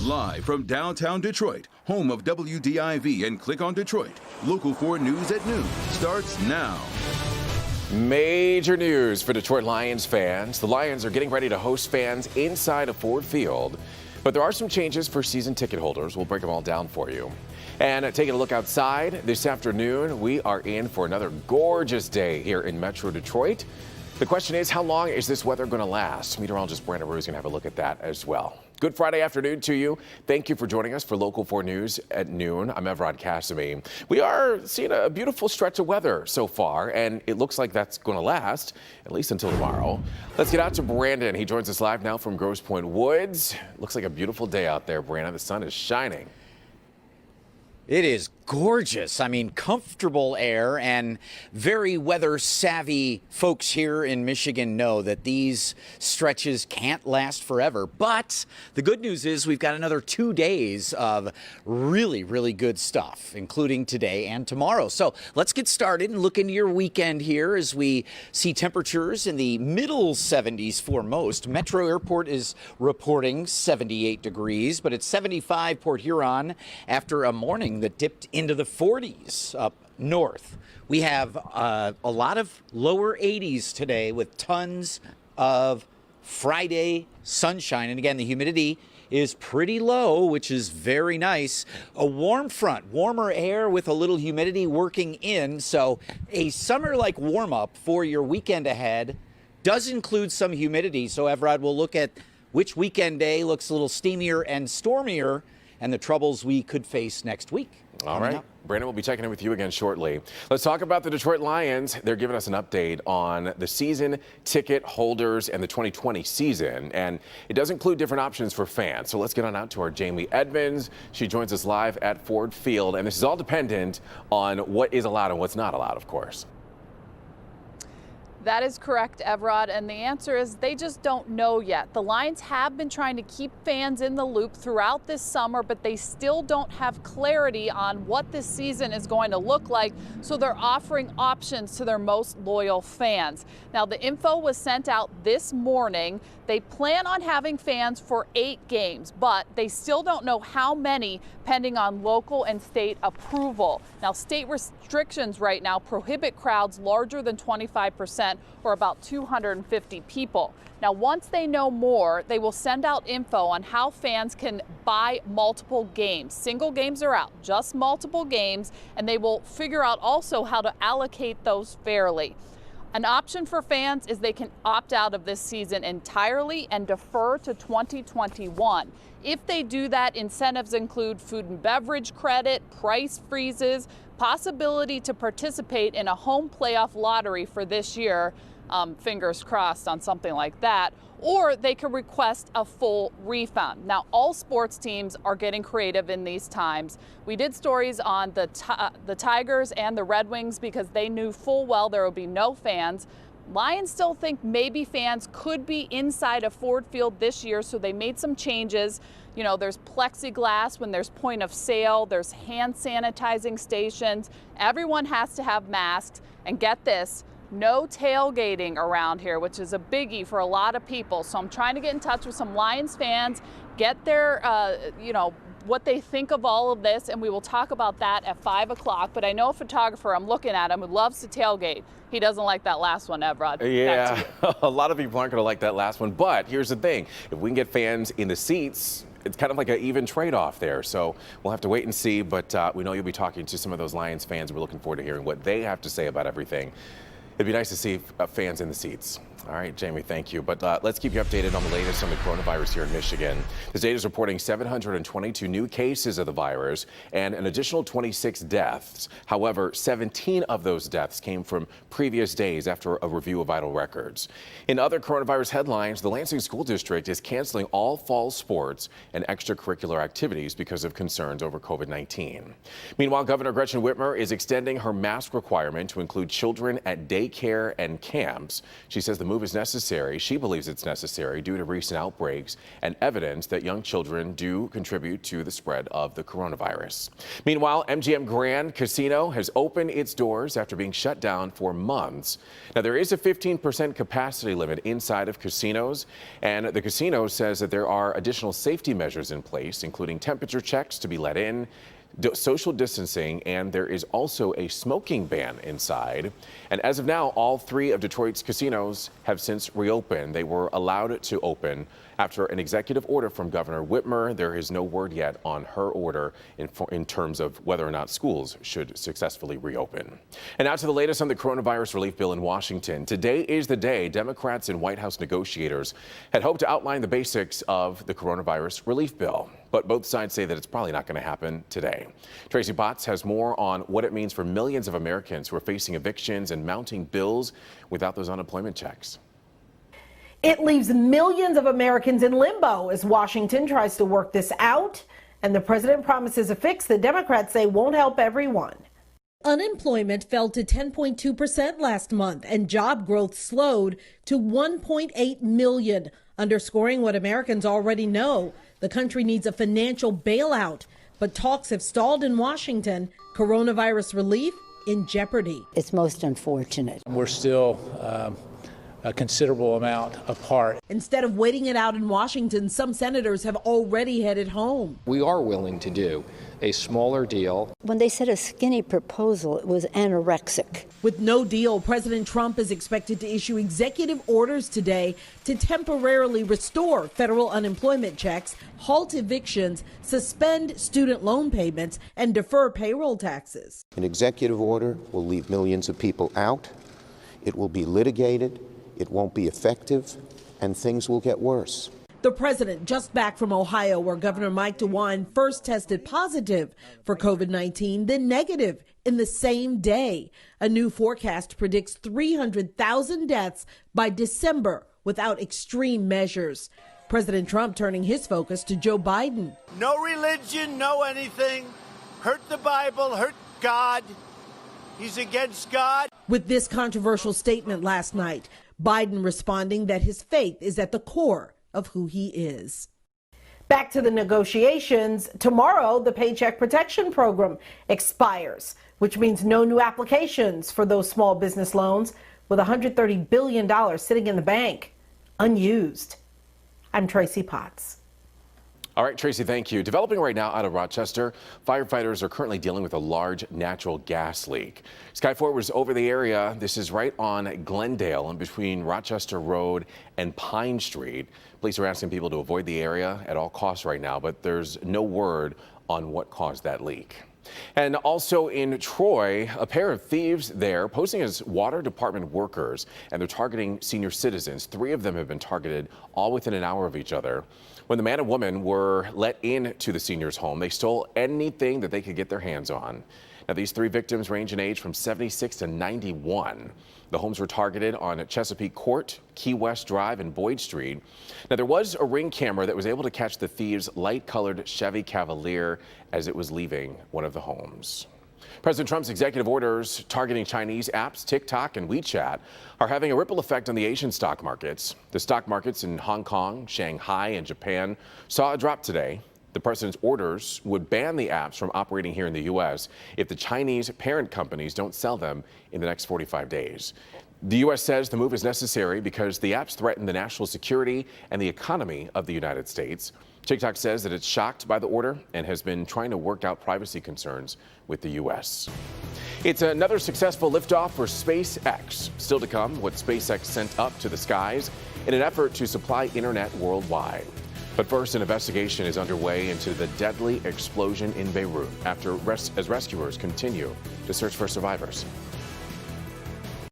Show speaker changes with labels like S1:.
S1: Live from downtown Detroit, home of WDIV and Click on Detroit, Local 4 News at noon starts now.
S2: Major news for Detroit Lions fans. The Lions are getting ready to host fans inside of Ford Field, but there are some changes for season ticket holders. We'll break them all down for you. And taking a look outside this afternoon, we are in for another gorgeous day here in Metro Detroit. The question is, how long is this weather going to last? Meteorologist Brandon Rue is going to have a look at that as well. Good Friday afternoon to you. Thank you for joining us for Local 4 News at noon. I'm Evrod Cassimy. We are seeing a beautiful stretch of weather so far, and it looks like that's going to last, at least until tomorrow. Let's get out to Brandon. He joins us live now from Grosse Pointe Woods. Looks like a beautiful day out there, Brandon. The sun is shining.
S3: It is gorgeous. I mean, comfortable air, and very weather savvy folks here in Michigan know that these stretches can't last forever. But the good news is we've got another 2 days of really, really good stuff, including today and tomorrow. So let's get started and look into your weekend here as we see temperatures in the middle 70s for most. Metro Airport is reporting 78 degrees, but it's 75 Port Huron after a morning that dipped into the 40s up north. We have a lot of lower 80s today with tons of Friday sunshine. And again, the humidity is pretty low, which is very nice. A warm front, warmer air with a little humidity working in. So a summer-like warm-up for your weekend ahead does include some humidity. So Evrod, we'll look at which weekend day looks a little steamier and stormier and the troubles we could face next week.
S2: All right. Brandon, we'll be checking in with you again shortly. Let's talk about the Detroit Lions. They're giving us an update on the season ticket holders and the 2020 season. And it does include different options for fans. So let's get on out to our Jamie Edmonds. She joins us live at Ford Field. And this is all dependent on what is allowed and what's not allowed, of course.
S4: That is correct, Evrod, and the answer is they just don't know yet. The Lions have been trying to keep fans in the loop throughout this summer, but they still don't have clarity on what this season is going to look like, so they're offering options to their most loyal fans. Now, the info was sent out this morning. They plan on having fans for 8 games, but they still don't know how many pending on local and state approval. Now, state restrictions right now prohibit crowds larger than 25%, or about 250 people. Now, once they know more, they will send out info on how fans can buy multiple games. Single games are out, just multiple games, and they will figure out also how to allocate those fairly. An option for fans is they can opt out of this season entirely and defer to 2021. If they do that, incentives include food and beverage credit, price freezes, possibility to participate in a home playoff lottery for this year, fingers crossed on something like that, or they can request a full refund. Now, all sports teams are getting creative in these times. We did stories on the Tigers and the Red Wings because they knew full well there would be no fans. Lions still think maybe fans could be inside of Ford Field this year, so they made some changes. You know, there's plexiglass when there's point of sale, there's hand sanitizing stations. Everyone has to have masks, and get this, no tailgating around here, which is a biggie for a lot of people. So I'm trying to get in touch with some Lions fans, get their, what they think of all of this, and we will talk about that at 5 o'clock. But I know a photographer I'm looking at him who loves to tailgate. He doesn't like that last one, Evrod.
S2: Yeah, a lot of people aren't going to like that last one. But here's the thing. If we can get fans in the seats, it's kind of like an even trade-off there. So we'll have to wait and see. But we know you'll be talking to some of those Lions fans. We're looking forward to hearing what they have to say about everything. It'd be nice to see fans in the seats. All right, Jamie, thank you. But let's keep you updated on the latest on the coronavirus here in Michigan. The state is reporting 722 new cases of the virus and an additional 26 deaths. However, 17 of those deaths came from previous days after a review of vital records. In other coronavirus headlines, the Lansing School District is canceling all fall sports and extracurricular activities because of concerns over COVID-19. Meanwhile, Governor Gretchen Whitmer is extending her mask requirement to include children at daycare and camps. She says the move move is necessary. She believes it's necessary due to recent outbreaks and evidence that young children do contribute to the spread of the coronavirus. Meanwhile, MGM Grand Casino has opened its doors after being shut down for months. Now, there is a 15% capacity limit inside of casinos, and the casino says that there are additional safety measures in place, including temperature checks to be let in, social distancing, and there is also a smoking ban inside. And as of now, all 3 of Detroit's casinos have since reopened. They were allowed to open after an executive order from Governor Whitmer. There is no word yet on her order in terms of whether or not schools should successfully reopen. And now to the latest on the coronavirus relief bill in Washington. Today is the day Democrats and White House negotiators had hoped to outline the basics of the coronavirus relief bill. But both sides say that it's probably not going to happen today. Tracy Potts has more on what it means for millions of Americans who are facing evictions and mounting bills without those unemployment checks.
S5: It leaves millions of Americans in limbo as Washington tries to work this out. And the president promises a fix that Democrats say won't help everyone.
S6: Unemployment fell to 10.2% last month, and job growth slowed to 1.8 million, underscoring what Americans already know. The country needs a financial bailout, but talks have stalled in Washington. Coronavirus relief in jeopardy.
S7: It's most unfortunate.
S8: We're still a considerable amount apart.
S6: Instead of waiting it out in Washington, some senators have already headed home.
S9: We are willing to do a smaller deal.
S7: When they said a skinny proposal, it was anorexic.
S6: With no deal, President Trump is expected to issue executive orders today to temporarily restore federal unemployment checks, halt evictions, suspend student loan payments, and defer payroll taxes.
S10: An executive order will leave millions of people out. It will be litigated. It won't be effective, and things will get worse.
S6: The president just back from Ohio, where Governor Mike DeWine first tested positive for COVID-19, then negative in the same day. A new forecast predicts 300,000 deaths by December without extreme measures. President Trump turning his focus to Joe Biden.
S11: No religion, no anything. Hurt the Bible, hurt God. He's against God.
S6: With this controversial statement last night, Biden responding that his faith is at the core of who he is.
S5: Back to the negotiations. Tomorrow, the Paycheck Protection Program expires, which means no new applications for those small business loans, with $130 billion sitting in the bank, unused. I'm Tracy Potts.
S2: All right, Tracy, thank you. Developing right now out of Rochester, firefighters are currently dealing with a large natural gas leak. Sky 4 was over the area. This is right on Glendale in between Rochester Road and Pine Street. Police are asking people to avoid the area at all costs right now, but there's no word on what caused that leak. And also in Troy, a pair of thieves there posing as water department workers, and they're targeting senior citizens. 3 of them have been targeted all within an hour of each other. When the man and woman were let into the senior's home, they stole anything that they could get their hands on. Now, these 3 victims range in age from 76 to 91. The homes were targeted on Chesapeake Court, Key West Drive, and Boyd Street. Now, there was a Ring camera that was able to catch the thieves' light-colored Chevy Cavalier as it was leaving one of the homes. President Trump's executive orders targeting Chinese apps, TikTok and WeChat, are having a ripple effect on the Asian stock markets. The stock markets in Hong Kong, Shanghai, and Japan saw a drop today. The president's orders would ban the apps from operating here in the U.S. if the Chinese parent companies don't sell them in the next 45 days. The U.S. says the move is necessary because the apps threaten the national security and the economy of the United States. TikTok says that it's shocked by the order and has been trying to work out privacy concerns with the U.S. It's another successful liftoff for SpaceX. Still to come, what SpaceX sent up to the skies in an effort to supply internet worldwide. But first, an investigation is underway into the deadly explosion in Beirut as rescuers continue to search for survivors.